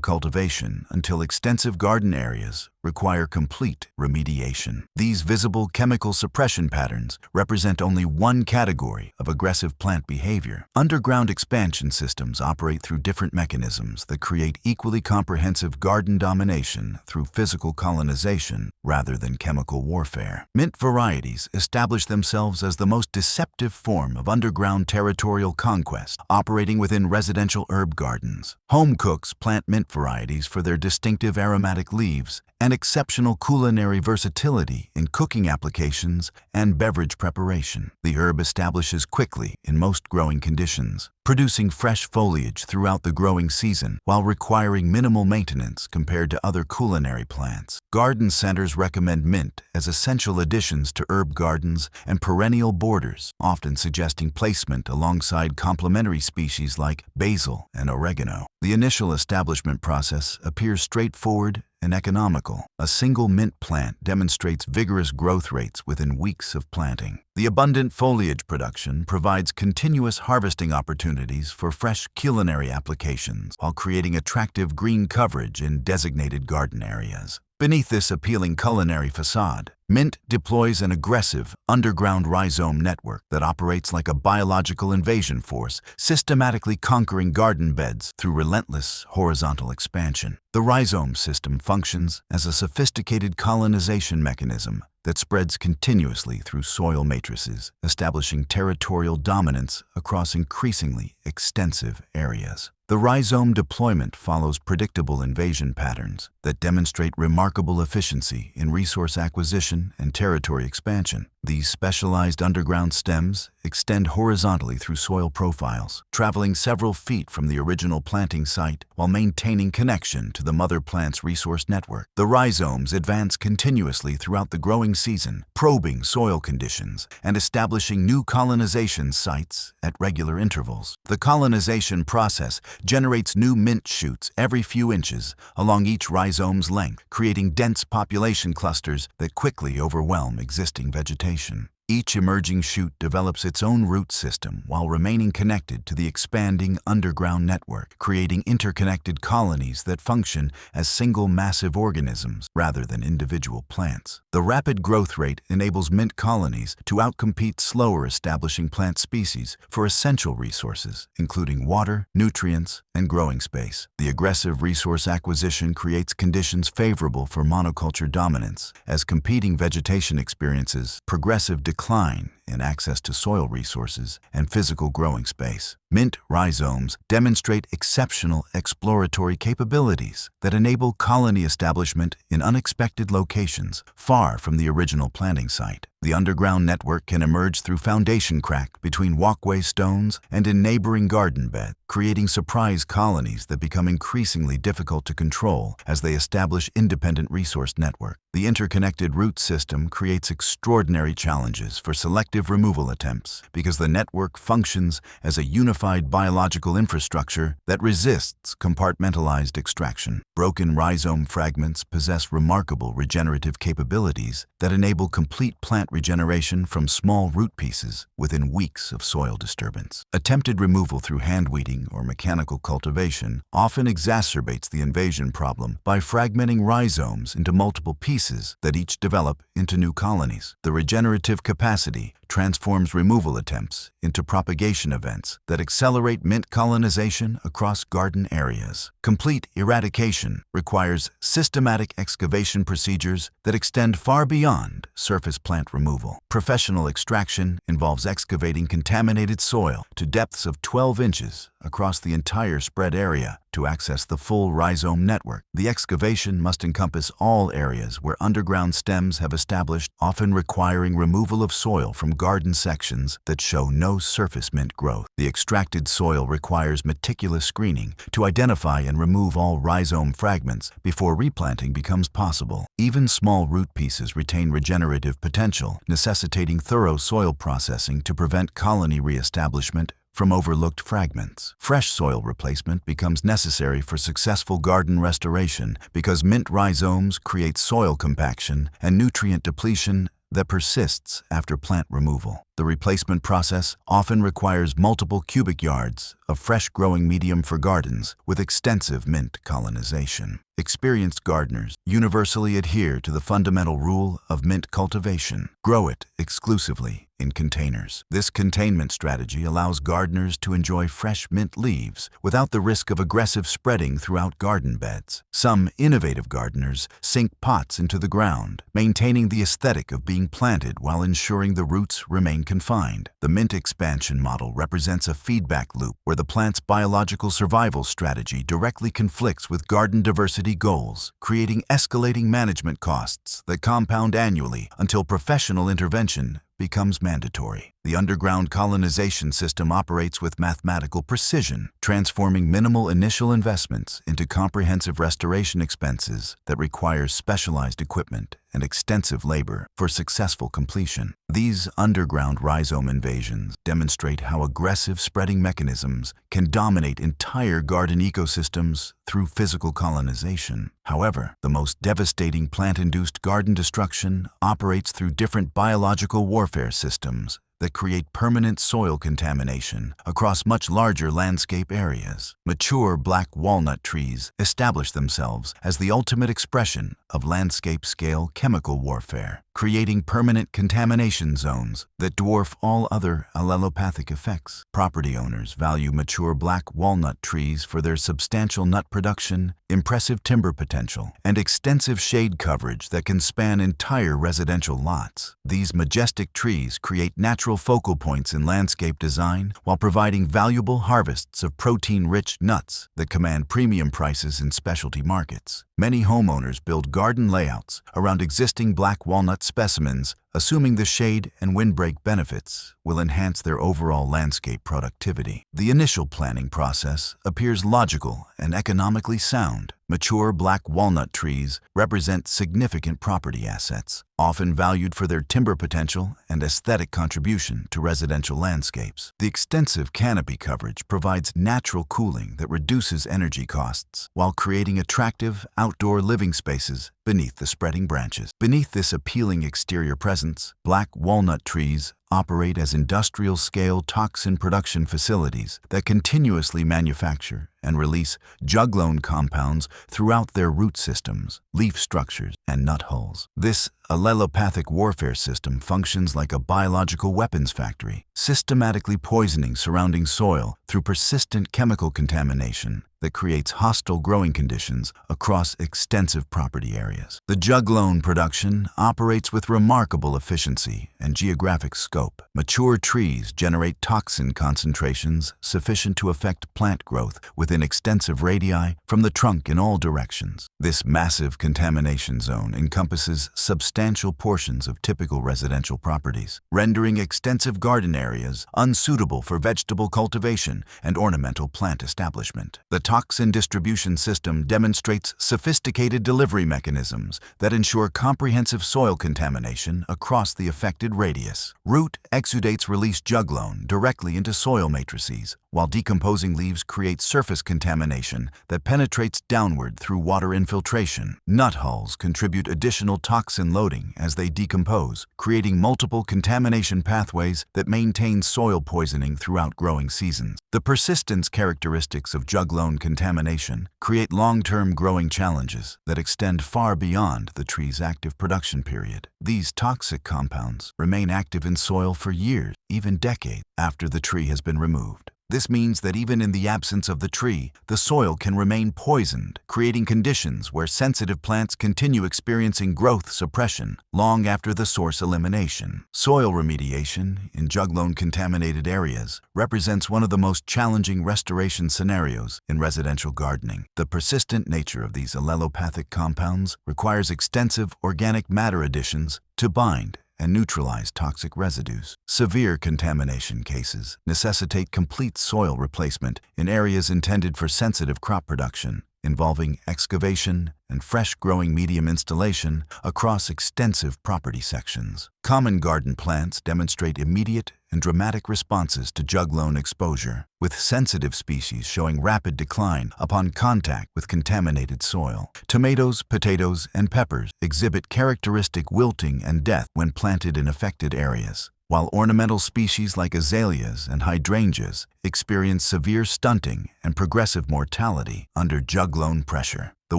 cultivation until extensive garden areas require complete remediation. These visible chemical suppression patterns represent only one category of aggressive plant behavior. Underground expansion systems operate through different mechanisms that create equally comprehensive garden domination through physical colonization rather than chemical warfare. Mint varieties establish themselves as the most deceptive form of underground territorial conquest, operating within residential herb gardens. Home cooks plant mint varieties for their distinctive aromatic leaves and exceptional culinary versatility in cooking applications and beverage preparation. The herb establishes quickly in most growing conditions, producing fresh foliage throughout the growing season while requiring minimal maintenance compared to other culinary plants. Garden centers recommend mint as essential additions to herb gardens and perennial borders, often suggesting placement alongside complementary species like basil and oregano. The initial establishment process appears straightforward and economical. A single mint plant demonstrates vigorous growth rates within weeks of planting. The abundant foliage production provides continuous harvesting opportunities for fresh culinary applications while creating attractive green coverage in designated garden areas. Beneath this appealing culinary facade, mint deploys an aggressive underground rhizome network that operates like a biological invasion force, systematically conquering garden beds through relentless horizontal expansion. The rhizome system functions as a sophisticated colonization mechanism that spreads continuously through soil matrices, establishing territorial dominance across increasingly extensive areas. The rhizome deployment follows predictable invasion patterns that demonstrate remarkable efficiency in resource acquisition and territory expansion. These specialized underground stems extend horizontally through soil profiles, traveling several feet from the original planting site while maintaining connection to the mother plant's resource network. The rhizomes advance continuously throughout the growing season, probing soil conditions and establishing new colonization sites at regular intervals. The colonization process generates new mint shoots every few inches along each rhizome's length, creating dense population clusters that quickly overwhelm existing vegetation. Each emerging shoot develops its own root system while remaining connected to the expanding underground network, creating interconnected colonies that function as single massive organisms rather than individual plants. The rapid growth rate enables mint colonies to outcompete slower establishing plant species for essential resources, including water, nutrients, and growing space. The aggressive resource acquisition creates conditions favorable for monoculture dominance, as competing vegetation experiences progressive decline in access to soil resources and physical growing space. Mint rhizomes demonstrate exceptional exploratory capabilities that enable colony establishment in unexpected locations far from the original planting site. The underground network can emerge through foundation crack between walkway stones and in neighboring garden beds, creating surprise colonies that become increasingly difficult to control as they establish independent resource network. The interconnected root system creates extraordinary challenges for selective removal attempts because the network functions as a unified biological infrastructure that resists compartmentalized extraction. Broken rhizome fragments possess remarkable regenerative capabilities that enable complete plant regeneration from small root pieces within weeks of soil disturbance. Attempted removal through hand weeding or mechanical cultivation often exacerbates the invasion problem by fragmenting rhizomes into multiple pieces that each develop into new colonies. The regenerative capacity transforms removal attempts into propagation events that accelerate mint colonization across garden areas. Complete eradication requires systematic excavation procedures that extend far beyond surface plant removal. Professional extraction involves excavating contaminated soil to depths of 12 inches across the entire spread area to access the full rhizome network. The excavation must encompass all areas where underground stems have established, often requiring removal of soil from garden sections that show no surface mint growth. The extracted soil requires meticulous screening to identify and remove all rhizome fragments before replanting becomes possible. Even small root pieces retain regenerative potential, necessitating thorough soil processing to prevent colony reestablishment from overlooked fragments. Fresh soil replacement becomes necessary for successful garden restoration because mint rhizomes create soil compaction and nutrient depletion that persists after plant removal. The replacement process often requires multiple cubic yards of fresh-growing medium for gardens with extensive mint colonization. Experienced gardeners universally adhere to the fundamental rule of mint cultivation: grow it exclusively in containers. This containment strategy allows gardeners to enjoy fresh mint leaves without the risk of aggressive spreading throughout garden beds. Some innovative gardeners sink pots into the ground, maintaining the aesthetic of being planted while ensuring the roots remain confined. The mint expansion model represents a feedback loop where the plant's biological survival strategy directly conflicts with garden diversity goals, creating escalating management costs that compound annually until professional intervention becomes mandatory. The underground colonization system operates with mathematical precision, transforming minimal initial investments into comprehensive restoration expenses that require specialized equipment and extensive labor for successful completion. These underground rhizome invasions demonstrate how aggressive spreading mechanisms can dominate entire garden ecosystems through physical colonization. However, the most devastating plant-induced garden destruction operates through different biological warfare systems that create permanent soil contamination across much larger landscape areas. Mature black walnut trees establish themselves as the ultimate expression of landscape-scale chemical warfare, creating permanent contamination zones that dwarf all other allelopathic effects. Property owners value mature black walnut trees for their substantial nut production, impressive timber potential, and extensive shade coverage that can span entire residential lots. These majestic trees create natural focal points in landscape design while providing valuable harvests of protein-rich nuts that command premium prices in specialty markets. Many homeowners build garden layouts around existing black walnut specimens, assuming the shade and windbreak benefits will enhance their overall landscape productivity. The initial planning process appears logical and economically sound. Mature black walnut trees represent significant property assets, often valued for their timber potential and aesthetic contribution to residential landscapes. The extensive canopy coverage provides natural cooling that reduces energy costs while creating attractive outdoor living spaces beneath the spreading branches. Beneath this appealing exterior presence, black walnut trees operate as industrial-scale toxin production facilities that continuously manufacture and release juglone compounds throughout their root systems, leaf structures, and nut hulls. This allelopathic warfare system functions like a biological weapons factory, systematically poisoning surrounding soil through persistent chemical contamination that creates hostile growing conditions across extensive property areas. The juglone production operates with remarkable efficiency and geographic scope. Mature trees generate toxin concentrations sufficient to affect plant growth within extensive radii from the trunk in all directions. This massive contamination zone encompasses substantial portions of typical residential properties, rendering extensive garden areas unsuitable for vegetable cultivation and ornamental plant establishment. The toxin distribution system demonstrates sophisticated delivery mechanisms that ensure comprehensive soil contamination across the affected radius. Root exudates release juglone directly into soil matrices, while decomposing leaves create surface surface contamination that penetrates downward through water infiltration. Nut hulls contribute additional toxin loading as they decompose, creating multiple contamination pathways that maintain soil poisoning throughout growing seasons. The persistence characteristics of juglone contamination create long-term growing challenges that extend far beyond the tree's active production period. These toxic compounds remain active in soil for years, even decades, after the tree has been removed. This means that even in the absence of the tree, the soil can remain poisoned, creating conditions where sensitive plants continue experiencing growth suppression long after the source elimination. Soil remediation in juglone-contaminated areas represents one of the most challenging restoration scenarios in residential gardening. The persistent nature of these allelopathic compounds requires extensive organic matter additions to bind and neutralize toxic residues. Severe contamination cases necessitate complete soil replacement in areas intended for sensitive crop production, involving excavation and fresh-growing medium installation across extensive property sections. Common garden plants demonstrate immediate and dramatic responses to juglone exposure, with sensitive species showing rapid decline upon contact with contaminated soil. Tomatoes, potatoes, and peppers exhibit characteristic wilting and death when planted in affected areas, while ornamental species like azaleas and hydrangeas experience severe stunting and progressive mortality under juglone pressure. The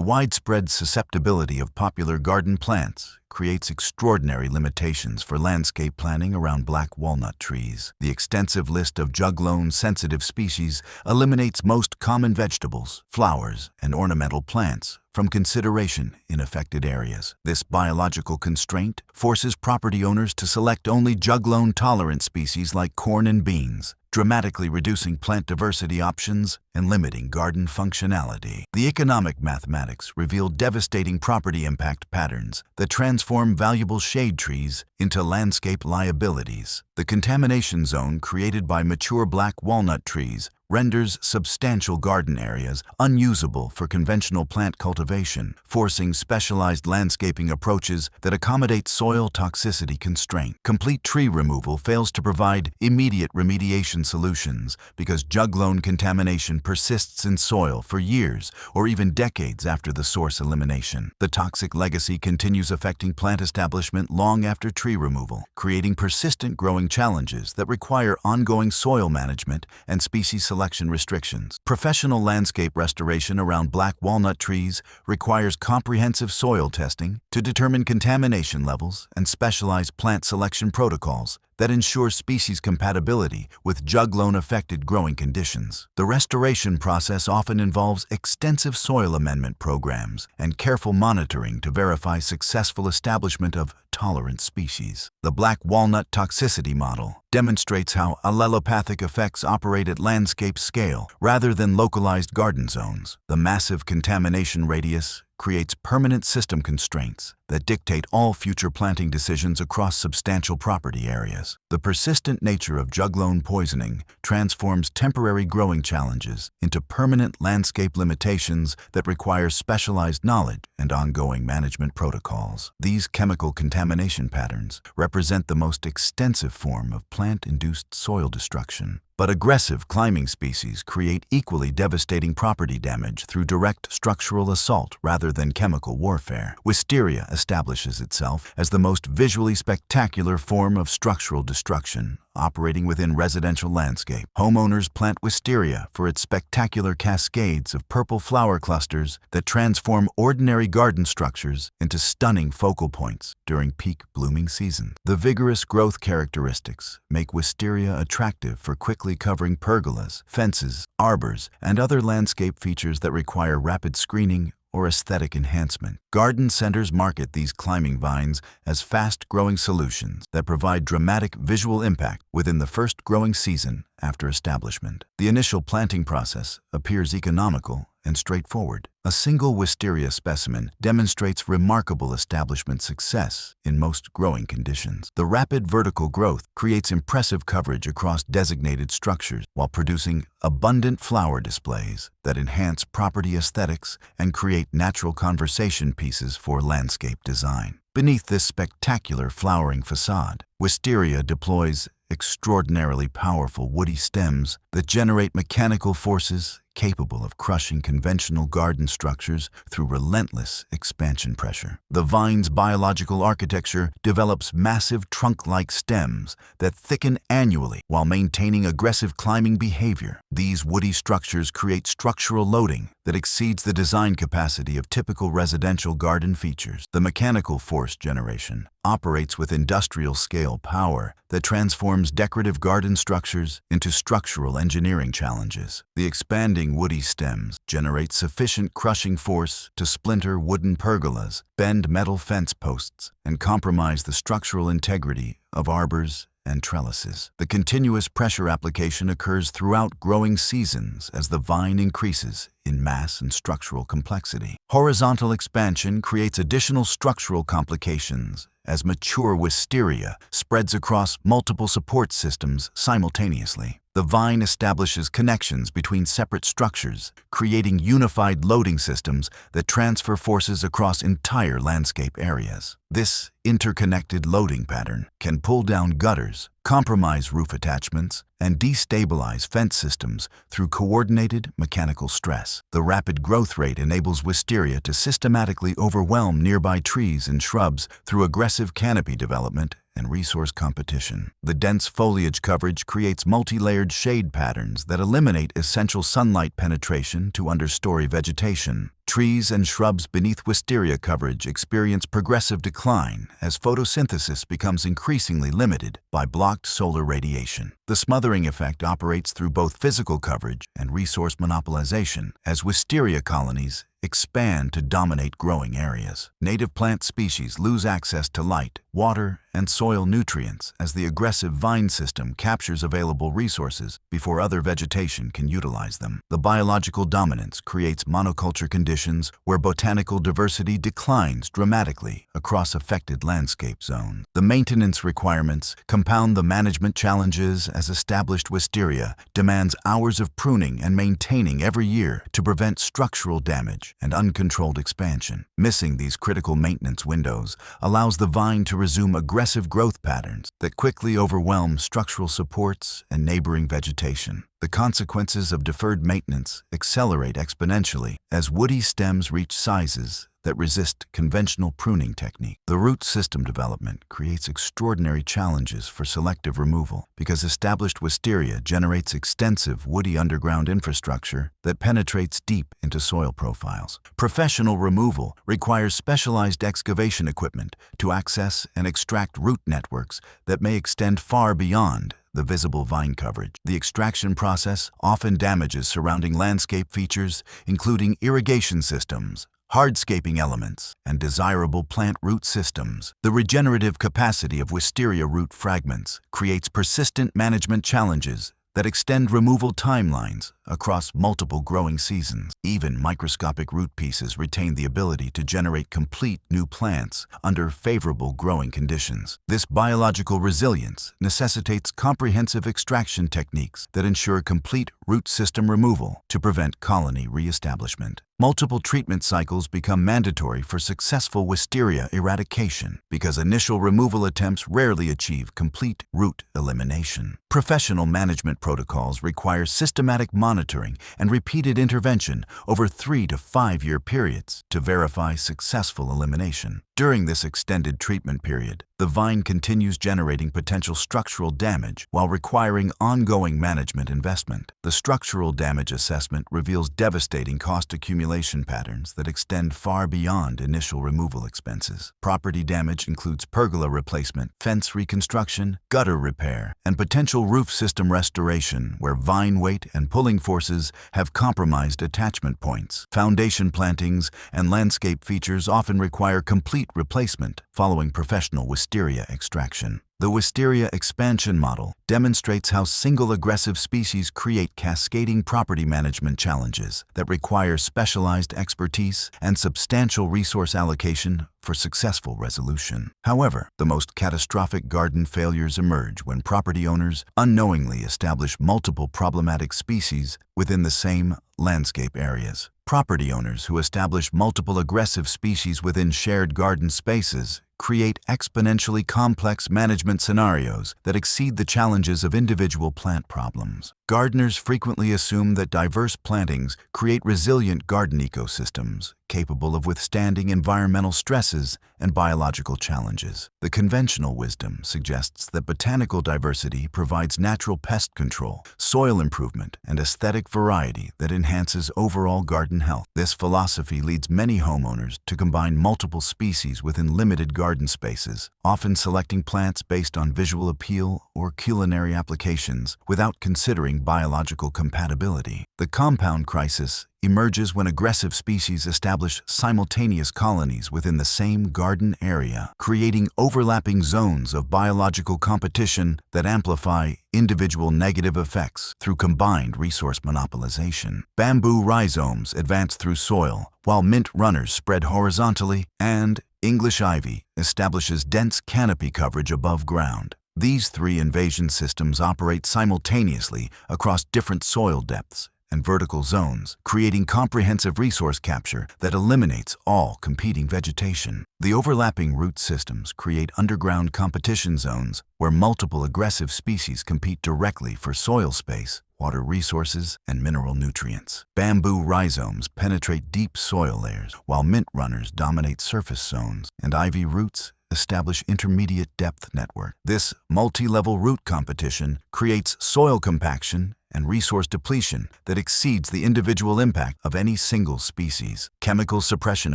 widespread susceptibility of popular garden plants creates extraordinary limitations for landscape planning around black walnut trees. The extensive list of juglone-sensitive species eliminates most common vegetables, flowers, and ornamental plants from consideration in affected areas. This biological constraint forces property owners to select only juglone-tolerant species like corn and beans, dramatically reducing plant diversity options and limiting garden functionality. The economic mathematics reveal devastating property impact patterns that transform valuable shade trees into landscape liabilities. The contamination zone created by mature black walnut trees renders substantial garden areas unusable for conventional plant cultivation, forcing specialized landscaping approaches that accommodate soil toxicity constraint. Complete tree removal fails to provide immediate remediation solutions because juglone contamination persists in soil for years or even decades after the source elimination. The toxic legacy continues affecting plant establishment long after tree removal, creating persistent growing challenges that require ongoing soil management and species selection restrictions. Professional landscape restoration around black walnut trees requires comprehensive soil testing to determine contamination levels and specialized plant selection protocols that ensure species compatibility with juglone-affected growing conditions. The restoration process often involves extensive soil amendment programs and careful monitoring to verify successful establishment of tolerant species. The black walnut toxicity model demonstrates how allelopathic effects operate at landscape scale rather than localized garden zones. The massive contamination radius creates permanent system constraints that dictate all future planting decisions across substantial property areas. The persistent nature of juglone poisoning transforms temporary growing challenges into permanent landscape limitations that require specialized knowledge and ongoing management protocols. These chemical contamination patterns represent the most extensive form of plant-induced soil destruction. But aggressive climbing species create equally devastating property damage through direct structural assault rather than chemical warfare. Wisteria establishes itself as the most visually spectacular form of structural destruction operating within residential landscape. Homeowners plant wisteria for its spectacular cascades of purple flower clusters that transform ordinary garden structures into stunning focal points during peak blooming seasons. The vigorous growth characteristics make wisteria attractive for quickly covering pergolas, fences, arbors, and other landscape features that require rapid screening or aesthetic enhancement. Garden centers market these climbing vines as fast-growing solutions that provide dramatic visual impact within the first growing season after establishment. The initial planting process appears economical and straightforward. A single wisteria specimen demonstrates remarkable establishment success in most growing conditions. The rapid vertical growth creates impressive coverage across designated structures while producing abundant flower displays that enhance property aesthetics and create natural conversation pieces for landscape design. Beneath this spectacular flowering facade, wisteria deploys extraordinarily powerful woody stems that generate mechanical forces capable of crushing conventional garden structures through relentless expansion pressure. The vine's biological architecture develops massive trunk-like stems that thicken annually while maintaining aggressive climbing behavior. These woody structures create structural loading that exceeds the design capacity of typical residential garden features. The mechanical force generation operates with industrial-scale power that transforms decorative garden structures into structural engineering challenges. The expanding woody stems generate sufficient crushing force to splinter wooden pergolas, bend metal fence posts, and compromise the structural integrity of arbors and trellises. The continuous pressure application occurs throughout growing seasons as the vine increases in mass and structural complexity. Horizontal expansion creates additional structural complications as mature wisteria spreads across multiple support systems simultaneously. The vine establishes connections between separate structures, creating unified loading systems that transfer forces across entire landscape areas. This interconnected loading pattern can pull down gutters, compromise roof attachments, and destabilize fence systems through coordinated mechanical stress. The rapid growth rate enables wisteria to systematically overwhelm nearby trees and shrubs through aggressive canopy development and resource competition. The dense foliage coverage creates multi-layered shade patterns that eliminate essential sunlight penetration to understory vegetation. Trees and shrubs beneath wisteria coverage experience progressive decline as photosynthesis becomes increasingly limited by blocked solar radiation. The smothering effect operates through both physical coverage and resource monopolization as wisteria colonies expand to dominate growing areas. Native plant species lose access to light, water, and soil nutrients as the aggressive vine system captures available resources before other vegetation can utilize them. The biological dominance creates monoculture conditions where botanical diversity declines dramatically across affected landscape zones. The maintenance requirements compound the management challenges as established wisteria demands hours of pruning and maintaining every year to prevent structural damage and uncontrolled expansion. Missing these critical maintenance windows allows the vine to resume aggressive growth patterns that quickly overwhelm structural supports and neighboring vegetation. The consequences of deferred maintenance accelerate exponentially as woody stems reach sizes that resist conventional pruning technique. The root system development creates extraordinary challenges for selective removal because established wisteria generates extensive woody underground infrastructure that penetrates deep into soil profiles. Professional removal requires specialized excavation equipment to access and extract root networks that may extend far beyond the visible vine coverage. The extraction process often damages surrounding landscape features, including irrigation systems, hardscaping elements, and desirable plant root systems. The regenerative capacity of wisteria root fragments creates persistent management challenges that extend removal timelines across multiple growing seasons. Even microscopic root pieces retain the ability to generate complete new plants under favorable growing conditions. This biological resilience necessitates comprehensive extraction techniques that ensure complete root system removal to prevent colony reestablishment. Multiple treatment cycles become mandatory for successful wisteria eradication because initial removal attempts rarely achieve complete root elimination. Professional management protocols require systematic monitoring and repeated intervention over 3 to 5 year periods to verify successful elimination. During this extended treatment period, the vine continues generating potential structural damage while requiring ongoing management investment. The structural damage assessment reveals devastating cost accumulation patterns that extend far beyond initial removal expenses. Property damage includes pergola replacement, fence reconstruction, gutter repair, and potential roof system restoration where vine weight and pulling forces have compromised attachment points. Foundation plantings and landscape features often require complete replacement following professional wisteria extraction. The wisteria expansion model demonstrates how single aggressive species create cascading property management challenges that require specialized expertise and substantial resource allocation for successful resolution. However, the most catastrophic garden failures emerge when property owners unknowingly establish multiple problematic species within the same landscape areas. Property owners who establish multiple aggressive species within shared garden spaces create exponentially complex management scenarios that exceed the challenges of individual plant problems. Gardeners frequently assume that diverse plantings create resilient garden ecosystems, capable of withstanding environmental stresses and biological challenges. The conventional wisdom suggests that botanical diversity provides natural pest control, soil improvement, and aesthetic variety that enhances overall garden health. This philosophy leads many homeowners to combine multiple species within limited garden spaces, often selecting plants based on visual appeal or culinary applications without considering biological compatibility. The compound crisis emerges when aggressive species establish simultaneous colonies within the same garden area, creating overlapping zones of biological competition that amplify individual negative effects through combined resource monopolization. Bamboo rhizomes advance through soil, while mint runners spread horizontally, and English ivy establishes dense canopy coverage above ground. These three invasion systems operate simultaneously across different soil depths and vertical zones, creating comprehensive resource capture that eliminates all competing vegetation. The overlapping root systems create underground competition zones where multiple aggressive species compete directly for soil space, water resources, and mineral nutrients. Bamboo rhizomes penetrate deep soil layers, while mint runners dominate surface zones, and ivy roots establish intermediate depth network. This multi-level root competition creates soil compaction and resource depletion that exceeds the individual impact of any single species. Chemical suppression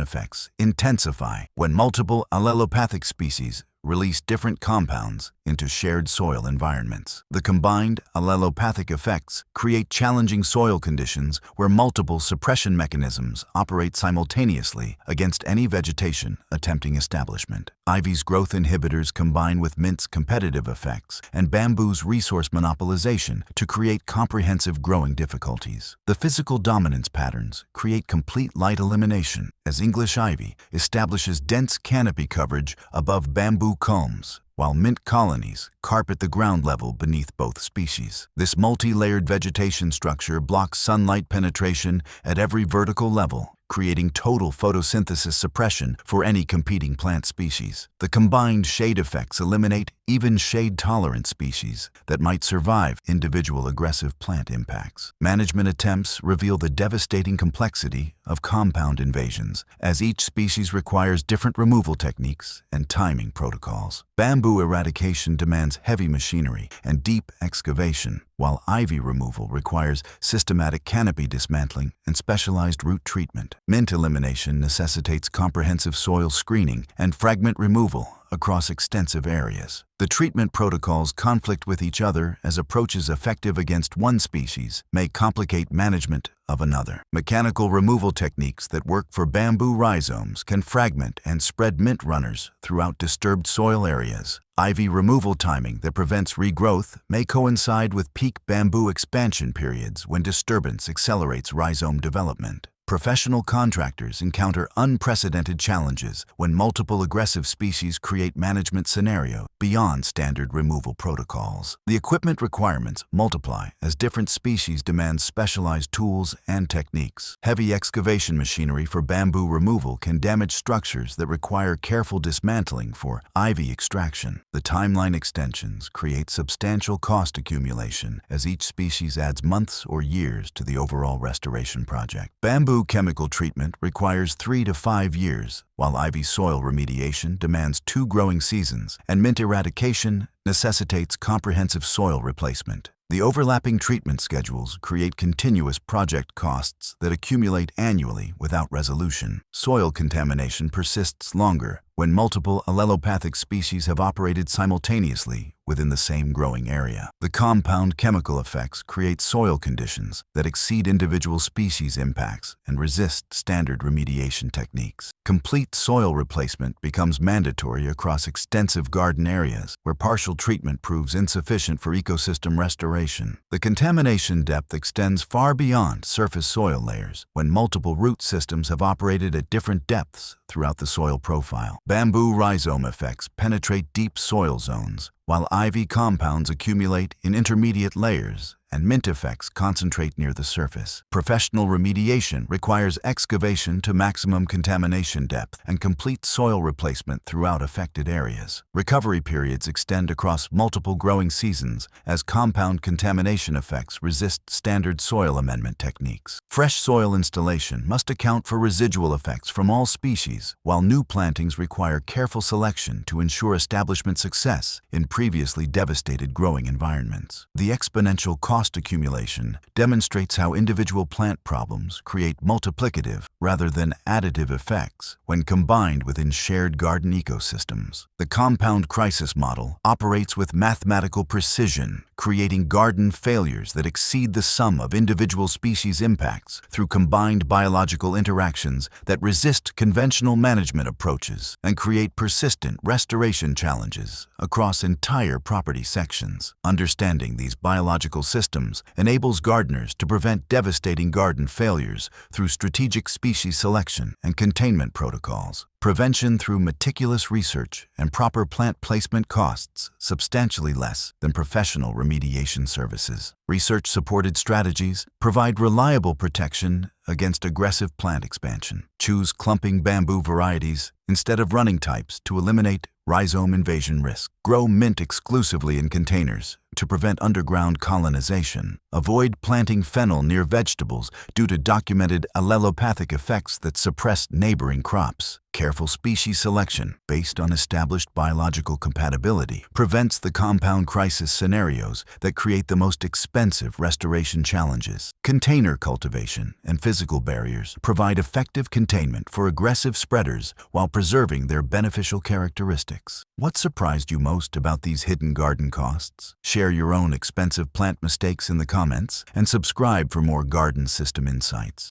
effects intensify when multiple allelopathic species release different compounds into shared soil environments. The combined allelopathic effects create challenging soil conditions where multiple suppression mechanisms operate simultaneously against any vegetation attempting establishment. Ivy's growth inhibitors combine with mint's competitive effects and bamboo's resource monopolization to create comprehensive growing difficulties. The physical dominance patterns create complete light elimination as English ivy establishes dense canopy coverage above bamboo culms, while mint colonies carpet the ground level beneath both species. This multi-layered vegetation structure blocks sunlight penetration at every vertical level, creating total photosynthesis suppression for any competing plant species. The combined shade effects eliminate even shade-tolerant species that might survive individual aggressive plant impacts. Management attempts reveal the devastating complexity of compound invasions, as each species requires different removal techniques and timing protocols. Bamboo eradication demands heavy machinery and deep excavation, while ivy removal requires systematic canopy dismantling and specialized root treatment. Mint elimination necessitates comprehensive soil screening and fragment removal across extensive areas. The treatment protocols conflict with each other as approaches effective against one species may complicate management of another. Mechanical removal techniques that work for bamboo rhizomes can fragment and spread mint runners throughout disturbed soil areas. Ivy removal timing that prevents regrowth may coincide with peak bamboo expansion periods when disturbance accelerates rhizome development. Professional contractors encounter unprecedented challenges when multiple aggressive species create management scenarios beyond standard removal protocols. The equipment requirements multiply as different species demand specialized tools and techniques. Heavy excavation machinery for bamboo removal can damage structures that require careful dismantling for ivy extraction. The timeline extensions create substantial cost accumulation as each species adds months or years to the overall restoration project. Bamboo chemical treatment requires 3 to 5 years, while ivy soil remediation demands 2 growing seasons, and mint eradication necessitates comprehensive soil replacement. The overlapping treatment schedules create continuous project costs that accumulate annually without resolution. Soil contamination persists longer when multiple allelopathic species have operated simultaneously within the same growing area. The compound chemical effects create soil conditions that exceed individual species impacts and resist standard remediation techniques. Complete soil replacement becomes mandatory across extensive garden areas where partial treatment proves insufficient for ecosystem restoration. The contamination depth extends far beyond surface soil layers when multiple root systems have operated at different depths throughout the soil profile. Bamboo rhizome effects penetrate deep soil zones, while ivy compounds accumulate in intermediate layers and mint effects concentrate near the surface. Professional remediation requires excavation to maximum contamination depth and complete soil replacement throughout affected areas. Recovery periods extend across multiple growing seasons as compound contamination effects resist standard soil amendment techniques. Fresh soil installation must account for residual effects from all species, while new plantings require careful selection to ensure establishment success in previously devastated growing environments. The exponential cost accumulation demonstrates how individual plant problems create multiplicative rather than additive effects when combined within shared garden ecosystems. The compound crisis model operates with mathematical precision, creating garden failures that exceed the sum of individual species impacts through combined biological interactions that resist conventional management approaches and create persistent restoration challenges across entire property sections. Understanding these biological systems enables gardeners to prevent devastating garden failures through strategic species selection and containment protocols. Prevention through meticulous research and proper plant placement costs substantially less than professional remediation services. Research-supported strategies provide reliable protection against aggressive plant expansion. Choose clumping bamboo varieties instead of running types to eliminate rhizome invasion risk. Grow mint exclusively in containers to prevent underground colonization. Avoid planting fennel near vegetables due to documented allelopathic effects that suppress neighboring crops. Careful species selection, based on established biological compatibility, prevents the compound crisis scenarios that create the most expensive restoration challenges. Container cultivation and physical barriers provide effective containment for aggressive spreaders while preserving their beneficial characteristics. What surprised you most about these hidden garden costs? Share your own expensive plant mistakes in the comments and subscribe for more garden system insights.